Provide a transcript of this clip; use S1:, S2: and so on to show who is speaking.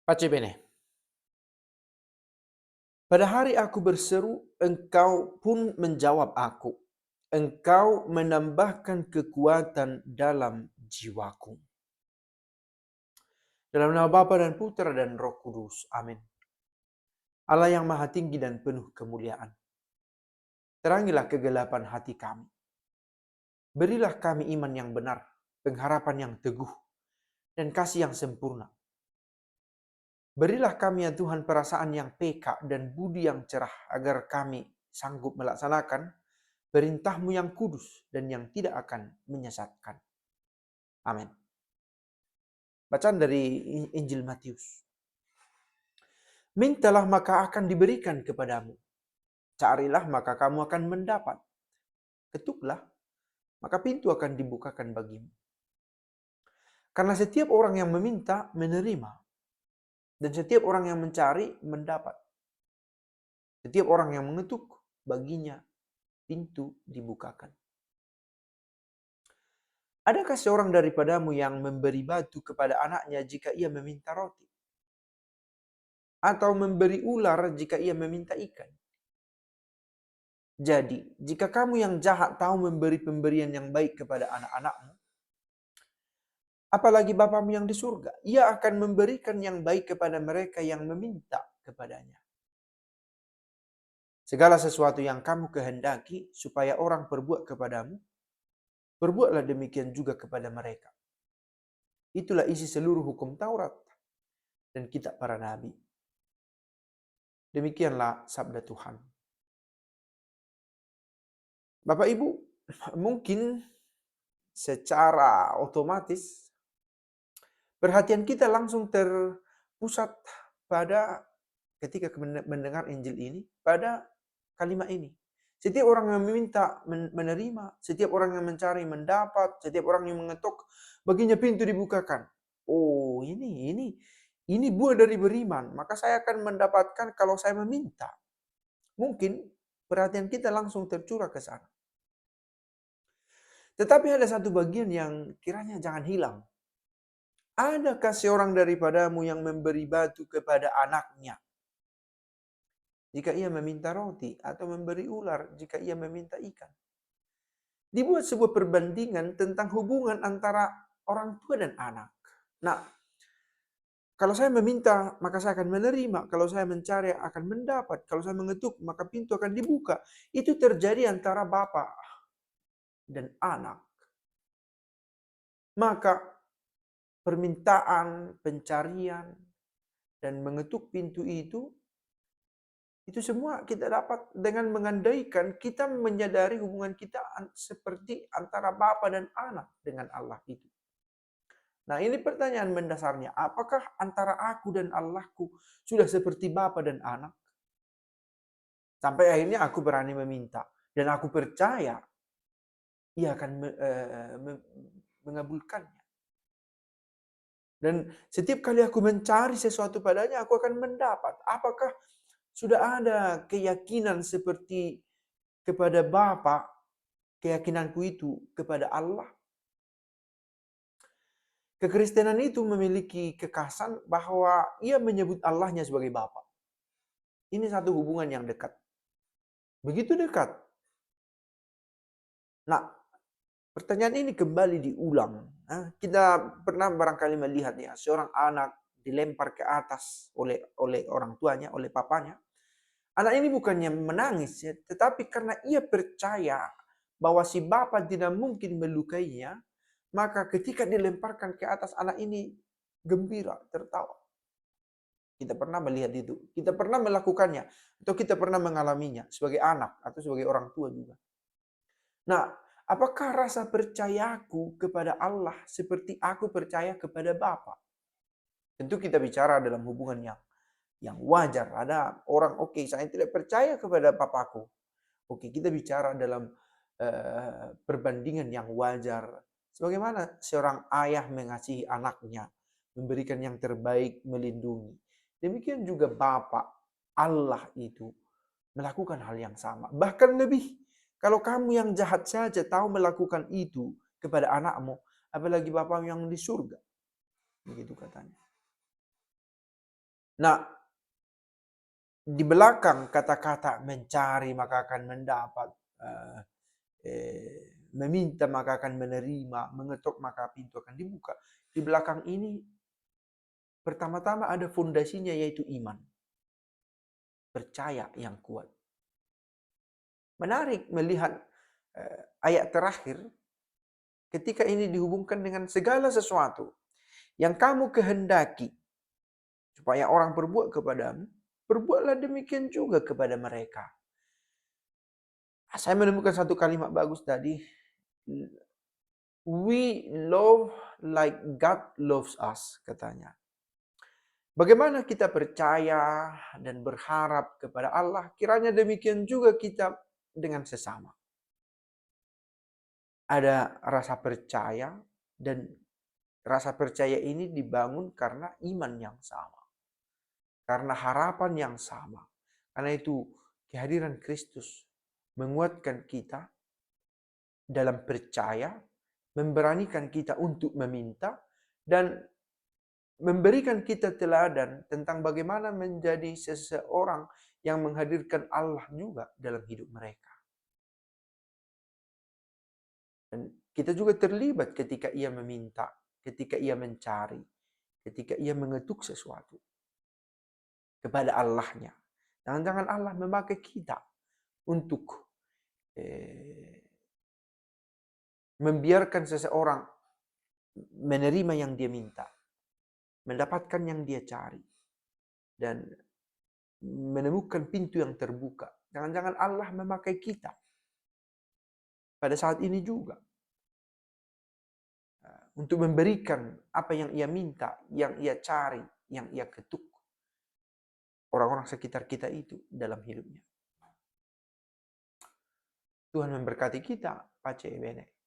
S1: Pace bene. Pada hari aku berseru, engkau pun menjawab aku. Engkau menambahkan kekuatan dalam jiwaku. Dalam nama Bapa dan Putra dan Roh Kudus. Amin. Allah yang maha tinggi dan penuh kemuliaan. Terangilah kegelapan hati kami. Berilah kami iman yang benar, pengharapan yang teguh, dan kasih yang sempurna. Berilah kami ya Tuhan perasaan yang peka dan budi yang cerah agar kami sanggup melaksanakan perintah-Mu yang kudus dan yang tidak akan menyesatkan. Amin. Bacaan dari Injil Matius. Mintalah maka akan diberikan kepadamu. Carilah maka kamu akan mendapat. Ketuklah maka pintu akan dibukakan bagimu. Karena setiap orang yang meminta menerima. Dan setiap orang yang mencari mendapat. Setiap orang yang mengetuk baginya pintu dibukakan. Adakah seorang daripadamu yang memberi batu kepada anaknya jika ia meminta roti? Atau memberi ular jika ia meminta ikan? Jadi, jika kamu yang jahat tahu memberi pemberian yang baik kepada anak-anakmu, apalagi Bapamu yang di surga, ia akan memberikan yang baik kepada mereka yang meminta kepadanya. Segala sesuatu yang kamu kehendaki supaya orang perbuat kepadamu, perbuatlah demikian juga kepada mereka. Itulah isi seluruh hukum Taurat dan kitab para nabi. Demikianlah sabda Tuhan. Bapak Ibu, mungkin secara otomatis perhatian kita langsung terpusat pada ketika mendengar Injil ini, pada kalimat ini. Setiap orang yang meminta menerima, setiap orang yang mencari mendapat, setiap orang yang mengetuk baginya pintu dibukakan. Oh, ini buah dari beriman, maka saya akan mendapatkan kalau saya meminta. Mungkin perhatian kita langsung tercurah ke sana. Tetapi ada satu bagian yang kiranya jangan hilang. Adakah seorang daripadamu yang memberi batu kepada anaknya jika ia meminta roti, atau memberi ular jika ia meminta ikan? Dibuat sebuah perbandingan tentang hubungan antara orang tua dan anak. Nah, kalau saya meminta, maka saya akan menerima. Kalau saya mencari, akan mendapat. Kalau saya mengetuk, maka pintu akan dibuka. Itu terjadi antara bapak dan anak. Maka permintaan, pencarian, dan mengetuk pintu itu semua kita dapat dengan mengandaikan kita menyadari hubungan kita seperti antara bapa dan anak dengan Allah itu. Nah, ini pertanyaan mendasarnya. Apakah antara aku dan Allahku sudah seperti bapa dan anak? Sampai akhirnya aku berani meminta. Dan aku percaya ia akan mengabulkannya. Dan setiap kali aku mencari sesuatu padanya, aku akan mendapat. Apakah sudah ada keyakinan seperti kepada Bapa, keyakinanku itu kepada Allah? Kekristenan itu memiliki kekhasan bahwa ia menyebut Allahnya sebagai Bapa. Ini satu hubungan yang dekat. Begitu dekat. Nah, pertanyaan ini kembali diulang. Kita pernah barangkali melihat ya, seorang anak dilempar ke atas oleh orang tuanya, oleh papanya. Anak ini bukannya menangis, ya, tetapi karena ia percaya bahwa si bapa tidak mungkin melukainya, maka ketika dilemparkan ke atas, anak ini gembira, tertawa. Kita pernah melihat itu, kita pernah melakukannya, atau kita pernah mengalaminya sebagai anak atau sebagai orang tua juga. Nah, apakah rasa percayaku kepada Allah seperti aku percaya kepada Bapa? Tentu kita bicara dalam hubungan yang wajar. Ada orang, oke, saya tidak percaya kepada papaku. Oke, kita bicara dalam perbandingan yang wajar. Sebagaimana seorang ayah mengasihi anaknya, memberikan yang terbaik, melindungi. Demikian juga Bapa Allah itu melakukan hal yang sama. Bahkan lebih, kalau kamu yang jahat saja tahu melakukan itu kepada anakmu, apalagi Bapamu yang di surga. Begitu katanya. Nah, di belakang kata-kata mencari maka akan mendapat, meminta maka akan menerima, mengetuk maka pintu akan dibuka. Di belakang ini pertama-tama ada fondasinya yaitu iman. Percaya yang kuat. Menarik melihat ayat terakhir ketika ini dihubungkan dengan segala sesuatu yang kamu kehendaki supaya orang berbuat kepadamu, berbuatlah demikian juga kepada mereka. Saya menemukan satu kalimat bagus tadi. We love like God loves us, katanya. Bagaimana kita percaya dan berharap kepada Allah, kiranya demikian juga kita dengan sesama. Ada rasa percaya, dan rasa percaya ini dibangun karena iman yang sama. Karena harapan yang sama. Karena itu kehadiran Kristus menguatkan kita dalam percaya, memberanikan kita untuk meminta, dan memberikan kita teladan tentang bagaimana menjadi seseorang yang menghadirkan Allah juga dalam hidup mereka. Dan kita juga terlibat ketika ia meminta, ketika ia mencari, ketika ia mengetuk sesuatu kepada Allahnya. Jangan-jangan Allah memakai kita untuk membiarkan seseorang menerima yang dia minta, mendapatkan yang dia cari, dan menemukan pintu yang terbuka. Jangan-jangan Allah memakai kita pada saat ini juga untuk memberikan apa yang ia minta, yang ia cari, yang ia ketuk orang-orang sekitar kita itu dalam hidupnya. Tuhan memberkati kita. Pace bene.